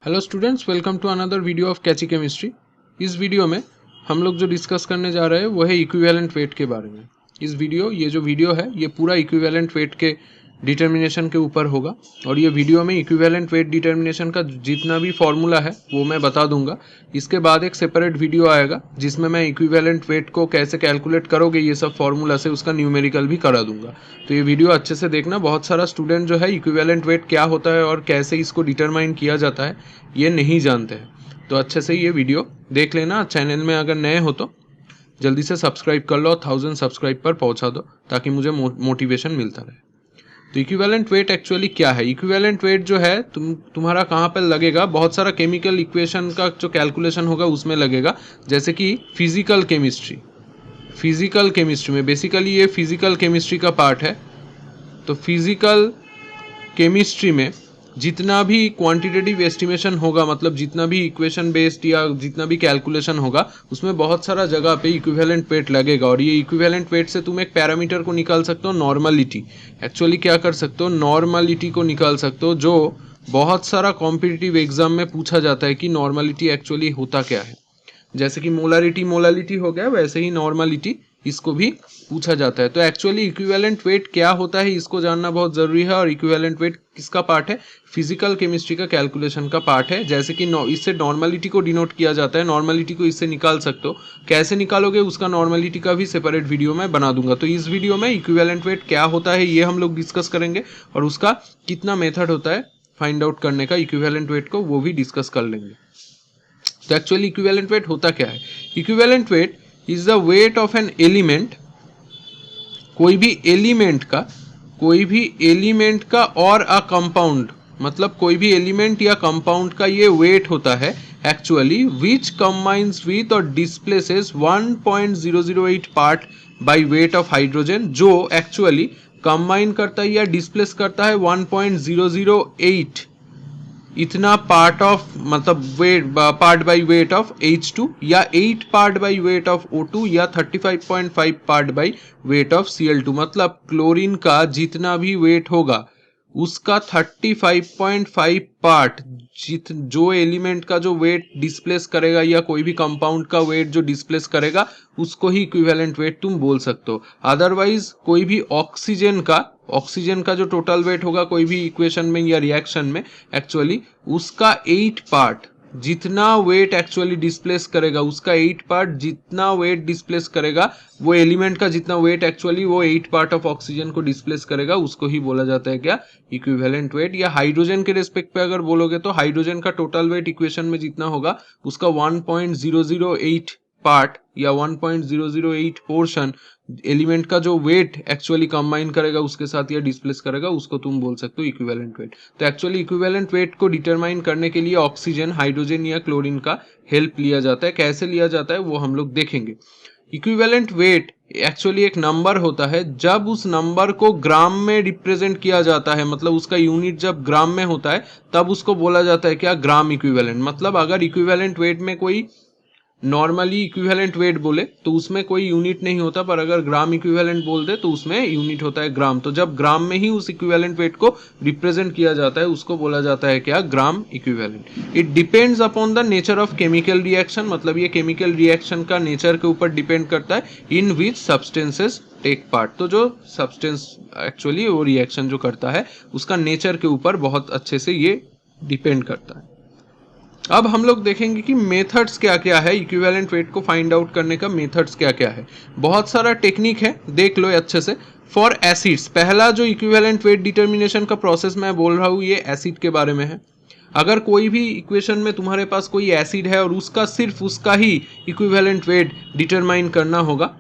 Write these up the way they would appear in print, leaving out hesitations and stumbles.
Hello students, welcome to another video of Catchy Chemistry. इस video में हम लोग जो डिस्कस करने जा रहे हैं वो है इक्विवेलेंट वेट के बारे में। ये जो वीडियो है ये पूरा इक्विवेलेंट वेट के डिटर्मिनेशन के ऊपर होगा और ये वीडियो में इक्विवेलेंट वेट डिटर्मिनेशन का जितना भी फॉर्मूला है वो मैं बता दूंगा। इसके बाद एक सेपरेट वीडियो आएगा जिसमें मैं इक्विवेलेंट वेट को कैसे कैलकुलेट करोगे ये सब फॉर्मूला से उसका न्यूमेरिकल भी करा दूंगा। तो ये वीडियो अच्छे से देखना। बहुत सारा स्टूडेंट जो है इक्विवेलेंट वेट क्या होता है और कैसे इसको डिटरमाइन किया जाता है ये नहीं जानते हैं, तो अच्छे से ये वीडियो देख लेना। चैनल में अगर नए हो तो जल्दी से सब्सक्राइब कर लो, 1000 सब्सक्राइब पर पहुंचा दो ताकि मुझे मोटिवेशन मिलता रहे। तो इक्विवेलेंट वेट एक्चुअली क्या है? इक्विवेलेंट वेट जो है तुम्हारा कहाँ पर लगेगा, बहुत सारा केमिकल इक्वेशन का जो कैलकुलेशन होगा उसमें लगेगा। जैसे कि फिजिकल केमिस्ट्री में बेसिकली ये फिजिकल केमिस्ट्री का पार्ट है। तो फिजिकल केमिस्ट्री में जितना भी क्वांटिटेटिव एस्टिमेशन होगा, मतलब जितना भी इक्वेशन बेस्ड या जितना भी कैलकुलेशन होगा उसमें बहुत सारा जगह पे इक्विवेलेंट वेट लगेगा। और ये इक्विवेलेंट वेट से तुम एक पैरामीटर को निकाल सकते हो, नॉर्मलिटी। एक्चुअली क्या कर सकते हो, नॉर्मलिटी को निकाल सकते हो, जो बहुत सारा कॉम्पिटिटिव एग्जाम में पूछा जाता है कि नॉर्मलिटी एक्चुअली होता क्या है। जैसे कि मोलारिटी हो गया, वैसे ही नॉर्मलिटी इसको भी पूछा जाता है। तो एक्चुअली इक्विवेलेंट वेट क्या होता है इसको जानना बहुत जरूरी है। और इक्विवेलेंट वेट किसका पार्ट है? फिजिकल केमिस्ट्री का कैलकुलेशन का पार्ट है। जैसे कि इससे नॉर्मलिटी को डिनोट किया जाता है, नॉर्मलिटी को इससे निकाल सकते हो। कैसे निकालोगे उसका नॉर्मलिटी का भी सेपरेट वीडियो मैं बना दूंगा। तो इस वीडियो में इक्विवेलेंट वेट क्या होता है ये हम लोग डिस्कस करेंगे और उसका कितना मेथड होता है फाइंड आउट करने का इक्विवेलेंट वेट को, वो भी डिस्कस कर लेंगे। तो एक्चुअली इक्विवेलेंट वेट होता क्या है? Equivalent wait is the weight of an element, कोई भी एलिमेंट का और अ कंपाउंड, मतलब कोई भी एलिमेंट या कंपाउंड का ये वेट होता है एक्चुअली, विच कंबाइंस विथ और displaces 1.008 part by weight of hydrogen, जो एक्चुअली कंबाइन करता है या डिस्प्लेस करता है 1.008 इतना पार्ट ऑफ, मतलब weight part by weight of H2 या 8 part by weight of O2 या 35.5 part by weight of Cl2। मतलब क्लोरीन का जितना भी वेट होगा उसका 35.5 पार्ट जो एलिमेंट का जो वेट डिस्प्लेस करेगा या कोई भी कंपाउंड का वेट जो डिस्प्लेस करेगा उसको ही इक्विवेलेंट वेट तुम बोल सकते हो। अदरवाइज कोई भी ऑक्सीजन का जो टोटल वेट होगा कोई भी इक्वेशन में या रिएक्शन में, एक्चुअली उसका 8 पार्ट जितना वेट एक्चुअली डिस्प्लेस करेगा, उसका 8 पार्ट जितना वेट डिस्प्लेस करेगा, वो एलिमेंट का जितना वेट एक्चुअली वो 8 पार्ट ऑफ ऑक्सीजन को डिस्प्लेस करेगा, उसको ही बोला जाता है क्या? Equivalent weight. या हाइड्रोजन के रिस्पेक्ट पे अगर बोलोगे तो हाइड्रोजन का टोटल वेट इक्वेशन में जितना होगा उसका 1.008 पार्ट या 1.008 पोर्शन एलिमेंट का जो वेट एक्चुअली कंबाइन करेगा उसके साथ या डिस्प्लेस करेगा, उसको तुम बोल सकते हो इक्विवेलेंट वेट। तो एक्चुअली इक्विवेलेंट वेट को डिटरमाइन करने के लिए ऑक्सीजन, हाइड्रोजन या क्लोरीन का हेल्प लिया जाता है। कैसे लिया जाता है वो हम लोग देखेंगे। इक्विवेलेंट वेट एक्चुअली एक नंबर होता है, जब उस नंबर को ग्राम में रिप्रेजेंट किया जाता है, मतलब उसका यूनिट जब ग्राम में होता है तब उसको बोला जाता है क्या? Gram equivalent. मतलब अगर इक्विवेलेंट वेट में कोई नॉर्मली इक्विवेलेंट वेट बोले तो उसमें कोई यूनिट नहीं होता, पर अगर ग्राम इक्विवेलेंट बोल दे तो उसमें यूनिट होता है ग्राम। तो जब ग्राम में ही उस इक्विवेलेंट वेट को रिप्रेजेंट किया जाता है उसको बोला जाता है क्या? Gram equivalent. It depends upon the nature of chemical reaction, मतलब ये केमिकल रिएक्शन का नेचर के ऊपर डिपेंड करता है, इन विच सब्सटेंसेस टेक पार्ट। तो जो सब्सटेंस एक्चुअली वो रिएक्शन जो करता है उसका नेचर के ऊपर बहुत अच्छे से ये डिपेंड करता है। अब हम लोग देखेंगे कि मेथड्स क्या क्या है, इक्विवेलेंट वेट को फाइंड आउट करने का मेथड्स क्या क्या है। बहुत सारा टेक्निक है, देख लो अच्छे से। फॉर एसिड्स, पहला जो इक्विवेलेंट वेट डिटर्मिनेशन का प्रोसेस मैं बोल रहा हूँ ये एसिड के बारे में है। अगर कोई भी इक्वेशन में तुम्हारे पास कोई एसिड है और उसका सिर्फ उसका ही इक्विवेलेंट वेट डिटरमाइन करना होगा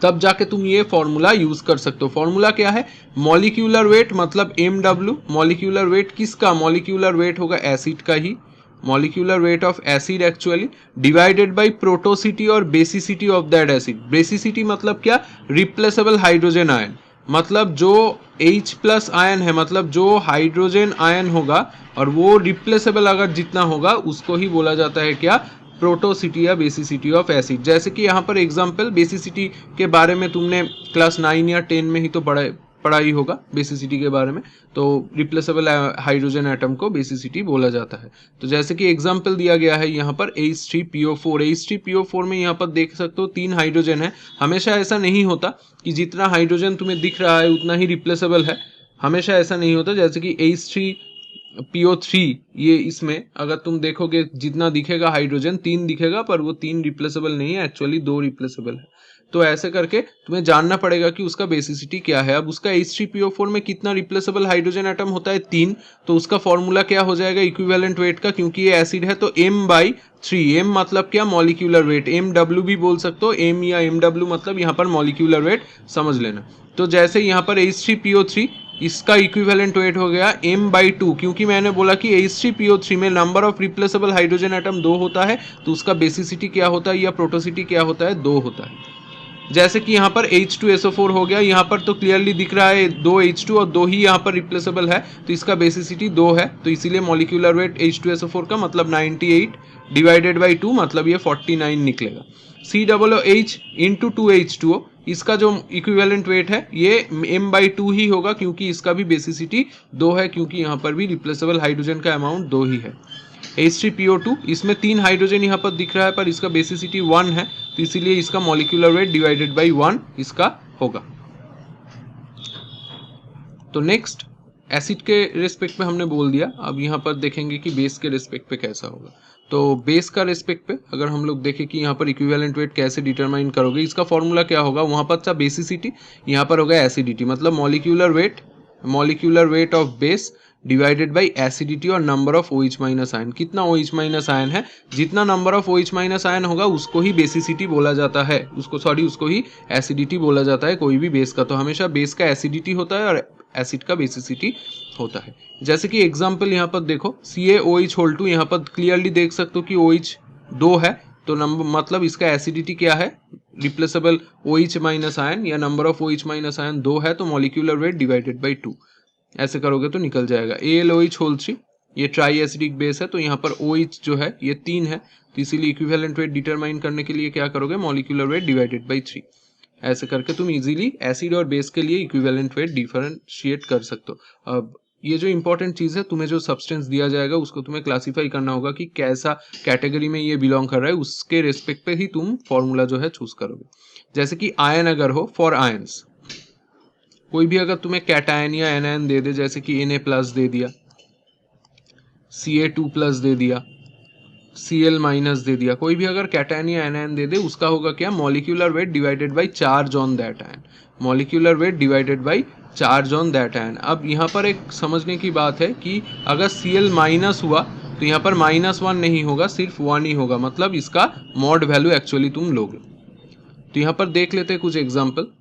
तब जाके तुम ये फॉर्मूला यूज कर सकते हो। फॉर्मूला क्या है? मॉलिक्यूलर वेट, मतलब MW। मॉलिक्यूलर वेट किसका? मॉलिक्यूलर वेट होगा एसिड का ही, molecular weight of acid actually, divided by प्रोटोसिटी और basicity of that acid. Basicity मतलब क्या? रिप्लेसेबल हाइड्रोजन आयन, मतलब जो H+ आयन है, मतलब जो हाइड्रोजन आयन होगा और वो रिप्लेसेबल अगर जितना होगा उसको ही बोला जाता है क्या? प्रोटोसिटी या बेसिसिटी ऑफ एसिड। जैसे कि यहाँ पर एग्जांपल बेसिसिटी के बारे में तुमने क्लास 9 या 10 में ही तो पढ़ा ही होगा बेसिसिटी के बारे में। तो रिप्लेसेबल हाइड्रोजन एटम को बेसिसिटी बोला जाता है। तो जैसे कि एग्जांपल दिया गया है यहाँ पर H3PO4। H3PO4 में यहाँ पर देख सकते हो 3 हाइड्रोजन है। हमेशा ऐसा नहीं होता कि जितना हाइड्रोजन तुम्हें दिख रहा है उतना ही रिप्लेसेबल है, हमेशा ऐसा नहीं होता। जैसे कि H3PO3 ये इसमें अगर तुम देखोगे जितना दिखेगा हाइड्रोजन 3 दिखेगा, पर वो 3 रिप्लेसेबल नहीं है, एक्चुअली 2 रिप्लेसेबल है। तो ऐसे करके तुम्हें जानना पड़ेगा कि उसका बेसिसिटी क्या है। अब उसका H3PO4 में कितना रिप्लेसेबल हाइड्रोजन एटम होता है 3, तो उसका फॉर्मूला क्या हो जाएगा इक्विवेलेंट वेट का, क्योंकि ये एसिड है तो m/3। m मतलब क्या, मॉलिक्यूलर वेट। mw भी बोल सकते हो, m या mw मतलब यहाँ पर मॉलिक्यूलर वेट समझ लेना। तो जैसे यहाँ पर H3PO3 इसका इक्विवेलेंट वेट हो गया m/2, क्योंकि मैंने बोला कि H3PO3 में number of replaceable hydrogen atom 2 होता है, तो उसका बेसिसिटी क्या होता है या प्रोटोसिटी क्या होता है, 2 होता है। जैसे कि यहाँ पर H2SO4 हो गया, यहाँ पर तो क्लियरली दिख रहा है 2 H2 और 2 ही यहाँ पर रिप्लेसेबल है, तो इसका बेसिसिटी 2 है, तो इसीलिए मॉलिक्यूलर वेट H2SO4 का मतलब 98 डिवाइडेड बाई 2 मतलब ये 49 निकलेगा। COOH इंटू 2H2O इसका जो इक्विवेलेंट वेट है ये m/2 ही होगा, क्योंकि इसका भी बेसिसिटी 2 है, क्योंकि यहाँ पर भी रिप्लेसेबल हाइड्रोजन का अमाउंट 2 ही है। H3PO2 इसमें 3 हाइड्रोजन यहाँ पर दिख रहा है, पर इसका बेसिसिटी 1 है, तो इसीलिए इसका मॉलिक्यूलर वेट डिवाइडेड बाई 1 इसका होगा। तो नेक्स्ट एसिड के रेस्पेक्ट में हमने बोल दिया, अब यहाँ पर देखेंगे कि बेस के रेस्पेक्ट पे कैसा होगा। तो बेस का रेस्पेक्ट पे अगर हम लोग देखें कि यहाँ पर इक्विवेलेंट वेट कैसे डिटरमाइन करोगे, इसका फॉर्मूला क्या होगा, वहाँ पर था बेसिसिटी, यहाँ पर होगा एसिडिटी, मतलब molecular weight of base divided by acidity और number of OH minus ion. कितना OH माइनस आयन है, जितना number of OH minus ion होगा उसको ही बेसिसिटी बोला जाता है, उसको ही एसिडिटी बोला जाता है कोई भी बेस का। तो हमेशा बेस का एसिडिटी होता है और एसिड का बेसिसिटी होता है। जैसे कि एग्जांपल यहाँ पर देखो CaOH2, यहाँ पर क्लियरली देख सकते हो कि OH 2 है, तो नंबर मतलब इसका एसिडिटी क्या है, रिप्लेसेबल OH माइनस आयन या number of OH minus ion 2 है, तो मॉलिक्यूलर वेट डिवाइडेड बाई 2 ऐसे करोगे तो निकल जाएगा। AlOH3 ये ट्राई एसिडिक बेस है, तो यहाँ पर OH जो है ये 3 है, तो इसीलिए इक्विवेलेंट वेट डिटरमाइन करने के लिए क्या करोगे, मॉलिक्यूलर वेट डिवाइडेड बाई 3। ऐसे करके तुम इजीली एसिड और बेस के लिए इक्विवेलेंट वेट डिफरेंशिएट कर सकते हो। अब ये जो इंपॉर्टेंट चीज़ है, तुम्हें जो सब्सटेंस दिया जाएगा उसको तुम्हें क्लासीफाई करना होगा कि कैसा कैटेगरी में ये बिलोंग कर रहा है, उसके रेस्पेक्ट पे ही तुम फॉर्मूला जो है चूज करोगे। जैसे कि आयन अगर हो, फॉर आयंस कोई भी अगर तुम्हें कैटायन या एनायन दे दे, जैसे कि Na+ दे दिया, Ca2+ दे दिया, Cl- दे दिया, कोई भी अगर कैटायन या एनायन दे दे, उसका होगा क्या, molecular weight divided by charge on that ion, molecular weight divided by charge on that ion. अब यहाँ पर एक समझने की बात है कि अगर Cl- हुआ तो यहाँ पर -1 नहीं होगा, सिर्फ 1 ही होगा, मतलब इसका मॉड वैल्यू एक्चुअली तुम लोगे। तो यहाँ पर देख लेते हैं कुछ एग्जाम्पल।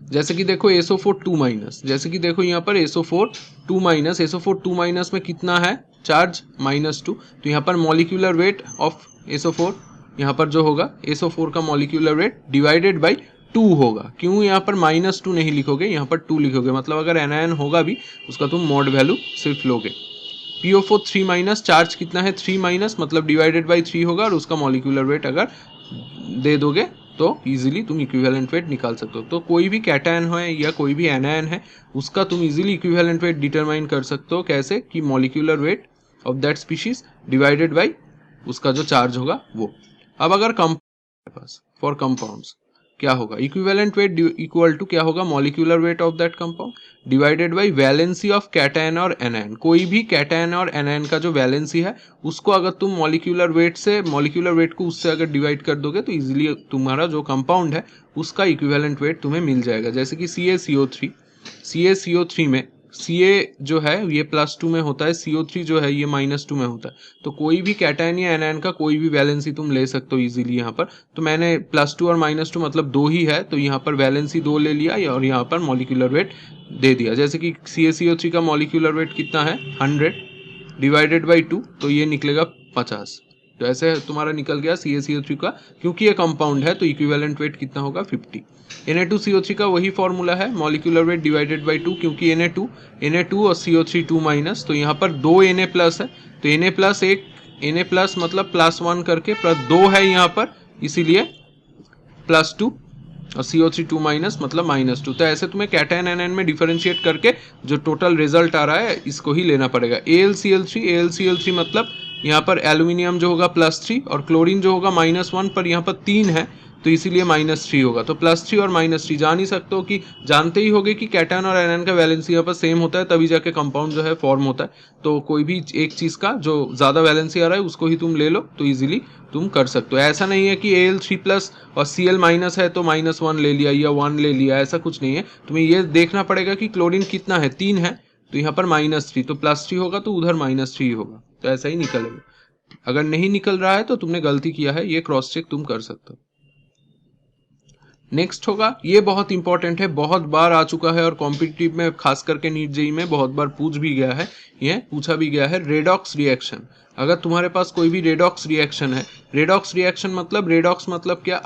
जैसे कि देखो SO4 2-, जैसे कि देखो यहाँ पर SO4 2- में कितना है चार्ज, -2, तो यहाँ पर मॉलिक्यूलर वेट ऑफ SO4 यहाँ पर जो होगा SO4 का मॉलिक्यूलर वेट डिवाइडेड बाई 2 होगा। क्यों यहाँ पर -2 नहीं लिखोगे, यहाँ पर 2 लिखोगे, मतलब अगर एनायन होगा भी उसका तुम मॉड वैल्यू सिर्फ लोगे। PO4 3- चार्ज कितना है 3- मतलब डिवाइडेड बाई 3 होगा, और उसका मॉलिक्यूलर वेट अगर दे दोगे तो इजीली तुम इक्विवेलेंट वेट निकाल सकते हो। तो कोई भी कैटायन है या कोई भी एनायन है उसका तुम इजीली इक्विवेलेंट वेट डिटरमाइन कर सकते हो, कैसे कि molecular weight of that species divided by उसका जो चार्ज होगा वो। अब अगर पास फॉर कंपाउंड्स क्या होगा, इक्विवेलेंट वेट इक्वल टू क्या होगा, molecular weight of that compound divided by valency of cation और एनायन। कोई भी कैटायन और एनायन का जो वैलेंसी है उसको अगर तुम मॉलिक्यूलर वेट को उससे अगर डिवाइड कर दोगे तो इजीली तुम्हारा जो कंपाउंड है उसका इक्विवेलेंट वेट तुम्हें मिल जाएगा। जैसे कि CaCO3 में Ca जो है ये +2 में होता है, CO3 जो है ये -2 में होता है। तो कोई भी कैटायन या एनायन का कोई भी वैलेंसी तुम ले सकते हो इजीली यहाँ पर। तो मैंने +2 और -2 मतलब 2 ही है, तो यहाँ पर वैलेंसी 2 ले लिया और यहाँ पर मॉलिक्यूलर वेट दे दिया। जैसे कि CaCO3 का मॉलिक्यूलर वेट कितना है 100 डिवाइडेड बाई 2, तो ये निकलेगा 50। तो ऐसे तुम्हारा निकल गया CaCO3 का, क्योंकि ये कंपाउंड है तो इक्विवेलेंट वेट कितना होगा 50। Na2CO3 का वही फॉर्मूला है, मॉलिक्यूलर वेट डिवाइडेड बाई 2, क्योंकि Na2 और CO3 2-, तो यहाँ पर 2 Na+ है, तो Na+ मतलब +1 करके +2 है यहाँ पर, इसीलिए +2 और CO3 2 माइनस मतलब -2। तो ऐसे तुम्हें कैटायन एनायन में डिफरेंशिएट करके जो टोटल रिजल्ट आ रहा है इसको ही लेना पड़ेगा। AlCl3 मतलब यहाँ पर एल्यूमिनियम जो होगा +3 और क्लोरीन जो होगा -1, पर यहाँ पर 3 है तो इसीलिए -3 होगा। तो +3 और -3 जान ही सकते हो कि जानते ही होगे कि कैटायन और एनायन का वैलेंसी यहाँ पर सेम होता है, तभी जाके कंपाउंड जो है फॉर्म होता है। तो कोई भी एक चीज़ का जो ज़्यादा वैलेंसी आ रहा है उसको ही तुम ले लो तो ईजिली तुम कर सकते हो। ऐसा नहीं है कि Al3+ और Cl- है तो -1 ले लिया या 1 ले लिया, ऐसा कुछ नहीं है। तुम्हें ये देखना पड़ेगा कि क्लोरीन कितना है, 3 है तो यहाँ पर -3, तो +3 होगा तो उधर -3 होगा, तो ऐसा ही निकलेगा। अगर नहीं निकल रहा है तो तुमने गलती किया है, ये क्रॉस चेक तुम कर सकते हो। नेक्स्ट होगा, ये बहुत इंपॉर्टेंट है, बहुत बार आ चुका है और कॉम्पिटिटिव में खास करके नीट जेई में बहुत बार पूछ भी गया है, ये पूछा भी गया है, रेडॉक्स रिएक्शन। अगर तुम्हारे पास कोई भी रेडॉक्स रिएक्शन है, रेडॉक्स रिएक्शन मतलब रेडॉक्स मतलब क्या,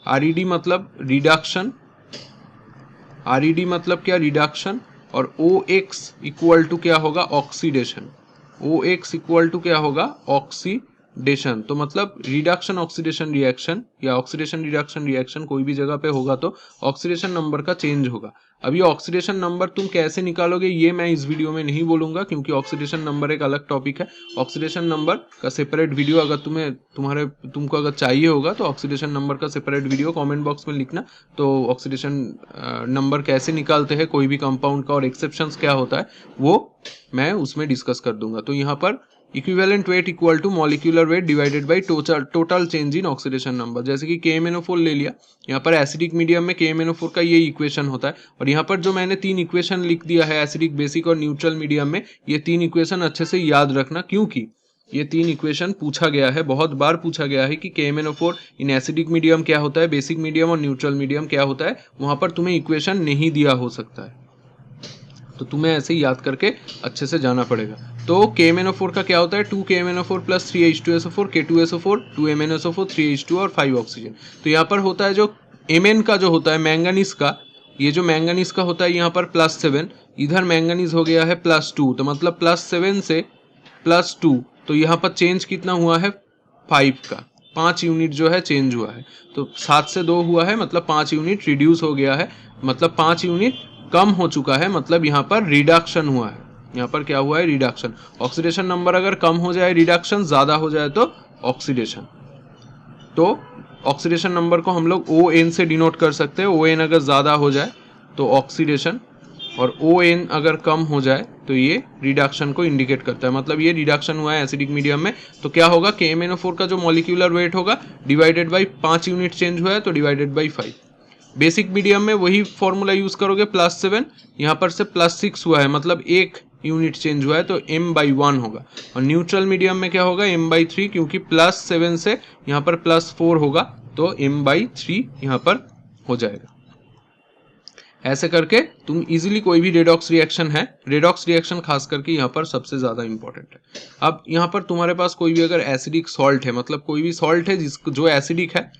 RED मतलब रिडक्शन, RED मतलब क्या, रिडक्शन, और OX इक्वल टू क्या होगा, ऑक्सीडेशन। OX इक्वल टू क्या होगा, ऑक्सीडेशन। तो मतलब रिडक्शन ऑक्सीडेशन रिएक्शन या ऑक्सीडेशन रिडक्शन रिएक्शन कोई भी जगह पे होगा तो ऑक्सीडेशन नंबर का चेंज होगा। अब ये ऑक्सीडेशन नंबर तुम कैसे निकालोगे ये मैं इस वीडियो में नहीं बोलूंगा, क्योंकि ऑक्सीडेशन नंबर एक अलग टॉपिक है। ऑक्सीडेशन नंबर का सेपरेट वीडियो अगर तुमको अगर चाहिए होगा तो ऑक्सीडेशन नंबर का सेपरेट वीडियो कमेंट बॉक्स में लिखना, तो ऑक्सीडेशन नंबर कैसे निकालते हैं कोई भी कंपाउंड का और एक्सेप्शंस क्या होता है वो मैं उसमें डिस्कस कर दूंगा। तो यहाँ पर equivalent weight equal to molecular weight divided by total change in oxidation number. जैसे कि KMnO4 ले लिया, यहाँ पर एसिडिक मीडियम में KMnO4 का ये इक्वेशन होता है, और यहाँ पर जो मैंने 3 इक्वेशन लिख दिया है एसिडिक, बेसिक और न्यूट्रल मीडियम में, ये 3 इक्वेशन अच्छे से याद रखना, क्योंकि ये 3 इक्वेशन पूछा गया है, बहुत बार पूछा गया है कि KMnO4 इन एसिडिक मीडियम क्या होता है, बेसिक मीडियम और न्यूट्रल मीडियम क्या होता है। वहां पर तुम्हें इक्वेशन नहीं दिया हो सकता है, तो तुम्हें ऐसे ही याद करके अच्छे से जाना पड़ेगा। तो KMnO4 का क्या होता है, 2KMnO4 + 3H2SO4 K2SO4 2MnSO4 3H2 और 5 ऑक्सीजन। तो यहाँ पर होता है जो Mn का जो होता है मैंगनीज का, ये जो मैंगनीज का होता है यहाँ पर +7, इधर मैंगनीज हो गया है +2, तो मतलब +7 से +2, तो यहाँ पर चेंज कितना हुआ है 5 का, 5 यूनिट जो है चेंज हुआ है। तो 7 से 2 हुआ है मतलब 5 यूनिट रिड्यूस हो गया है, मतलब 5 यूनिट कम हो चुका है, मतलब यहाँ पर रिडक्शन हुआ है। यहाँ पर क्या हुआ है, रिडक्शन। ऑक्सीडेशन नंबर अगर कम हो जाए रिडक्शन, ज्यादा हो जाए तो ऑक्सीडेशन। तो ऑक्सीडेशन नंबर को हम लोग ON से डिनोट कर सकते हैं। ON अगर ज्यादा हो जाए तो ऑक्सीडेशन, और ON अगर कम हो जाए तो ये रिडक्शन को इंडिकेट करता है, मतलब ये रिडक्शन हुआ है एसिडिक मीडियम में। तो क्या होगा, KMnO4 का जो मॉलिक्यूलर वेट होगा डिवाइडेड बाई 5 यूनिट चेंज हुआ है तो डिवाइडेड बाई 5। बेसिक मीडियम में वही फॉर्मूला यूज करोगे, +7, यहाँ पर से +6 हुआ है मतलब 1 यूनिट चेंज हुआ है तो M/1 होगा। और न्यूट्रल मीडियम में क्या होगा, M/3, क्योंकि +7 से यहाँ पर +4 होगा तो M/3 यहाँ पर हो जाएगा। ऐसे करके तुम इजीली कोई भी रेडॉक्स रिएक्शन है, रेडॉक्स रिएक्शन खास करके यहाँ पर सबसे ज्यादा इंपॉर्टेंट है। अब यहाँ पर तुम्हारे पास कोई भी अगर एसिडिक सॉल्ट है, मतलब कोई भी सॉल्ट है जो एसिडिक है,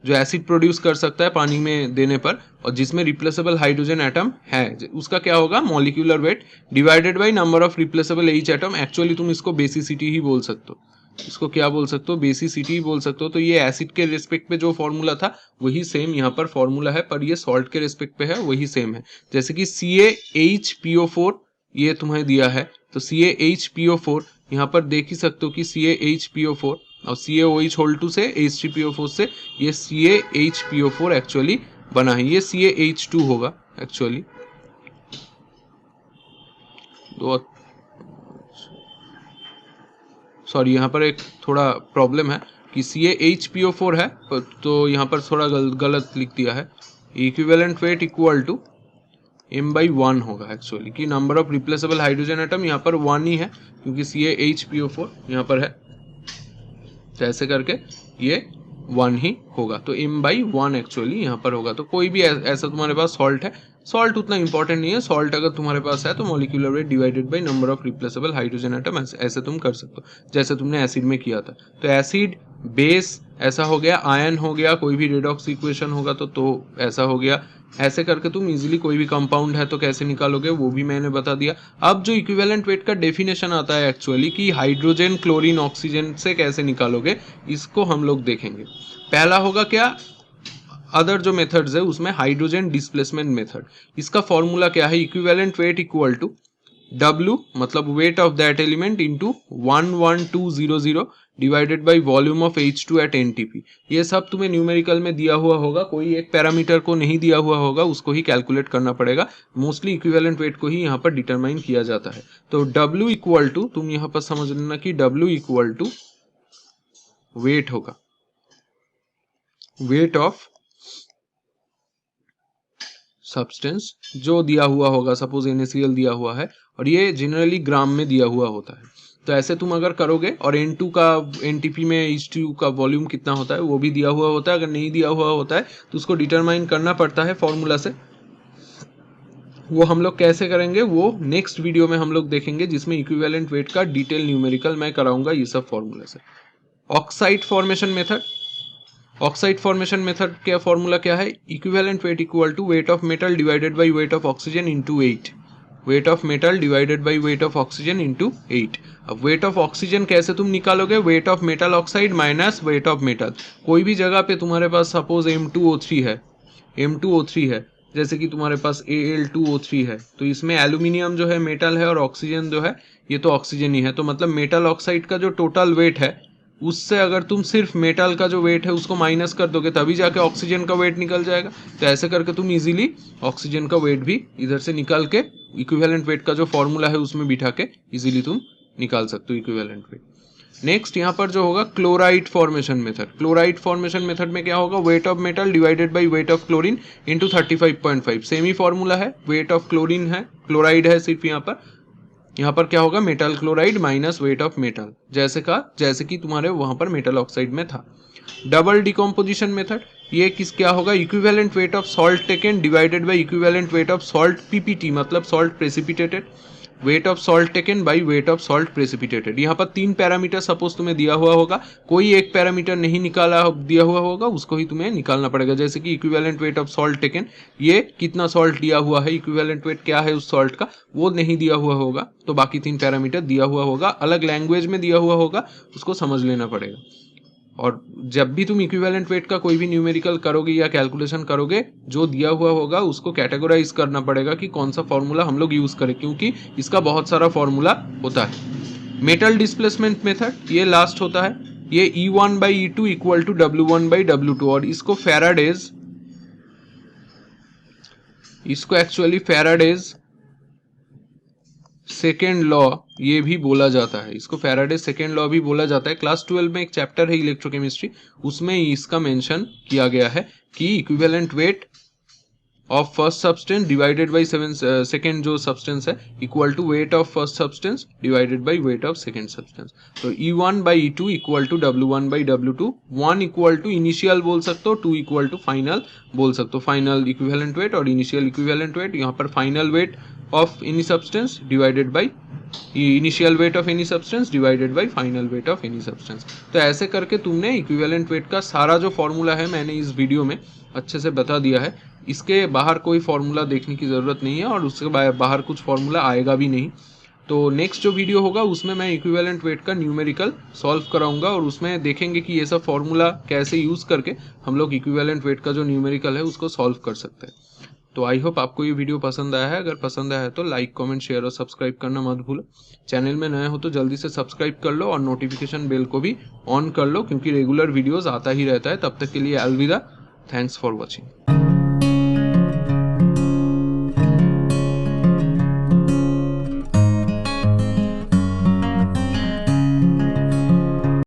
जो एसिड प्रोड्यूस कर सकता है पानी में देने पर, और जिसमें रिप्लेसेबल हाइड्रोजन एटम है, उसका क्या होगा, molecular weight divided by number of replaceable H atom. Actually तुम इसको बेसिसिटी ही बोल सकते हो, इसको क्या बोल सकते हो, बेसिसिटी ही बोल सकते हो। तो ये एसिड के रिस्पेक्ट पे जो फॉर्मूला था वही सेम यहाँ पर फॉर्मूला है, पर ये सॉल्ट के रिस्पेक्ट पे है वही सेम है। जैसे कि CaHPO4 ये तुम्हें दिया है, तो CaHPO4 यहाँ पर देख ही सकते हो कि CaHPO4 और CaOH2 से H3PO4 से ये CaHPO4 एक्चुअली बना है, ये CaH2 होगा एक्चुअली। सॉरी, यहाँ पर एक थोड़ा प्रॉब्लम है कि CaHPO4 है तो यहाँ पर थोड़ा गलत लिख दिया है। Equivalent weight equal to M/1 होगा एक्चुअली, कि number of replaceable hydrogen atom यहाँ पर 1 ही है क्योंकि CaHPO4 यहाँ पर है, तो ऐसे करके ये 1 ही होगा, तो M/1 एक्चुअली यहाँ पर होगा। तो कोई भी ऐसा तुम्हारे पास सॉल्ट है, सॉल्ट उतना इंपॉर्टेंट नहीं है, सॉल्ट अगर तुम्हारे पास है तो molecular weight divided by number of replaceable hydrogen atom ऐसे तुम कर सकते हो जैसे तुमने एसिड में किया था। तो एसिड, बेस ऐसा हो गया, आयन हो गया, कोई भी रेडॉक्स इक्वेशन होगा तो ऐसा हो गया। ऐसे करके तुम इजीली कोई भी कंपाउंड है तो कैसे निकालोगे वो भी मैंने बता दिया। अब जो इक्विवेलेंट वेट का डेफिनेशन आता है एक्चुअली कि हाइड्रोजन, क्लोरीन, ऑक्सीजन से कैसे निकालोगे, इसको हम लोग देखेंगे। पहला होगा क्या, अदर जो मेथड्स है उसमें हाइड्रोजन डिस्प्लेसमेंट मेथड, इसका फॉर्मूला क्या है, equivalent weight equal to W मतलब weight of that element into 11200 divided by volume of H2 at NTP। ये सब तुम्हें न्यूमेरिकल में दिया हुआ होगा, कोई एक पैरामीटर को नहीं दिया हुआ होगा, उसको ही कैलकुलेट करना पड़ेगा। मोस्टली इक्विवेलेंट वेट को ही यहाँ पर डिटरमाइन किया जाता है। तो W इक्वल टू, तुम यहाँ पर समझ लेना कि W इक्वल टू वेट होगा, वेट ऑफ सब्सटेंस जो दिया हुआ होगा, सपोज NaCl दिया हुआ है और ये जनरली ग्राम में दिया हुआ होता है। तो ऐसे तुम अगर करोगे और N2 का NTP में H2 का वॉल्यूम कितना होता है वो भी दिया हुआ होता है। अगर नहीं दिया हुआ होता है तो उसको डिटरमाइन करना पड़ता है फॉर्मूला से। वो हम लोग कैसे करेंगे वो नेक्स्ट वीडियो में हम लोग देखेंगे, जिसमें इक्विवेलेंट वेट का डिटेल न्यूमेरिकल मैं कराऊंगा ये सब फॉर्मूला से। Oxide formation method, oxide formation method का फॉर्मूला क्या है, equivalent weight equal to weight of metal divided by weight of oxygen into 8, weight of metal divided by weight of oxygen into 8। अब weight of oxygen कैसे तुम निकालोगे, weight of metal oxide minus weight of metal. कोई भी जगह पे तुम्हारे पास suppose M2O3 है, M2O3 है, जैसे कि तुम्हारे पास Al2O3 है, तो इसमें एल्यूमिनियम जो है मेटल है और ऑक्सीजन जो है ये तो ऑक्सीजन ही है। तो मतलब मेटल ऑक्साइड का जो टोटल वेट है उससे अगर तुम सिर्फ मेटल का जो वेट है उसको माइनस कर दोगे तभी जाके ऑक्सीजन का वेट निकल जाएगा। तो ऐसे करके तुम इजीली ऑक्सीजन का वेट भी इधर से निकाल के इक्विवेलेंट वेट का जो फॉर्मूला है उसमें बिठा के इजीली तुम निकाल सकते हो इक्विवेलेंट वेट। नेक्स्ट यहाँ पर जो होगा chloride formation method. Chloride formation method में क्या होगा, wait of metal divided by weight of chlorine into 35.5। Same he formula है, वेट ऑफ क्लोरीन है, क्लोराइड है सिर्फ यहाँ पर क्या होगा, metal chloride minus weight of metal, जैसे कि तुम्हारे वहां पर मेटल ऑक्साइड में था। डबल डिकम्पोजिशन मेथड, ये क्या होगा, equivalent weight of salt taken divided by equivalent weight of salt PPT मतलब salt precipitated, weight of salt taken by weight of salt precipitated. यहाँ पर 3 पैरामीटर सपोज तुम्हें दिया हुआ होगा, कोई एक पैरामीटर नहीं निकाला दिया हुआ होगा उसको ही तुम्हें निकालना पड़ेगा। जैसे कि equivalent weight of salt taken, ये कितना सॉल्ट दिया हुआ है, इक्विवेलेंट वेट क्या है उस सॉल्ट का वो नहीं दिया हुआ होगा, तो बाकी 3 पैरामीटर दिया हुआ होगा, अलग लैंग्वेज में दिया हुआ होगा, उसको समझ लेना पड़ेगा। और जब भी तुम इक्विवेलेंट वेट का कोई भी न्यूमेरिकल करोगे या कैलकुलेशन करोगे, जो दिया हुआ होगा उसको कैटेगराइज करना पड़ेगा कि कौन सा फॉर्मूला हम लोग यूज करें, क्योंकि इसका बहुत सारा फॉर्मूला होता है। मेटल डिस्प्लेसमेंट मेथड, ये लास्ट होता है, ये E1 by E2 equal to W1 by W2, और इसको एक्चुअली फैराडेज सेकेंड लॉ ये भी बोला जाता है, इसको फैराडे सेकेंड लॉ भी बोला जाता है। क्लास 12 में एक चैप्टर है इलेक्ट्रोकेमिस्ट्री, उसमें इसका मेंशन किया गया है कि equivalent weight of first substance divided by second जो सब्सटेंस है equal to weight of first substance divided by weight of second substance. तो E1 by E2 equal to W1 by W2, 1 equal to initial बोल सकते हो, 2 equal to final बोल सकते हो, final equivalent weight और इनिशियल इक्विवेलेंट वेट। यहाँ पर final weight of any substance divided by initial weight of any substance divided by final weight of any substance. तो ऐसे करके तुमने इक्विवेलेंट वेट का सारा जो फॉर्मूला है मैंने इस वीडियो में अच्छे से बता दिया है। इसके बाहर कोई फॉर्मूला देखने की ज़रूरत नहीं है और उसके बाहर कुछ फॉर्मूला आएगा भी नहीं। तो नेक्स्ट जो वीडियो होगा उसमें मैं इक्विवेलेंट वेट का न्यूमेरिकल सॉल्व कराऊंगा और उसमें देखेंगे कि ये सब फॉर्मूला कैसे यूज़ करके हम लोग इक्विवेलेंट वेट का जो न्यूमेरिकल है उसको सॉल्व कर सकते हैं। तो आई होप आपको ये वीडियो पसंद आया है। अगर पसंद आया है तो लाइक, कमेंट, शेयर और सब्सक्राइब करना मत भूलो। चैनल में नए हो तो जल्दी से सब्सक्राइब कर लो और नोटिफिकेशन बेल को भी ऑन कर लो, क्योंकि रेगुलर वीडियोस आता ही रहता है। तब तक के लिए अलविदा, थैंक्स फॉर वॉचिंग।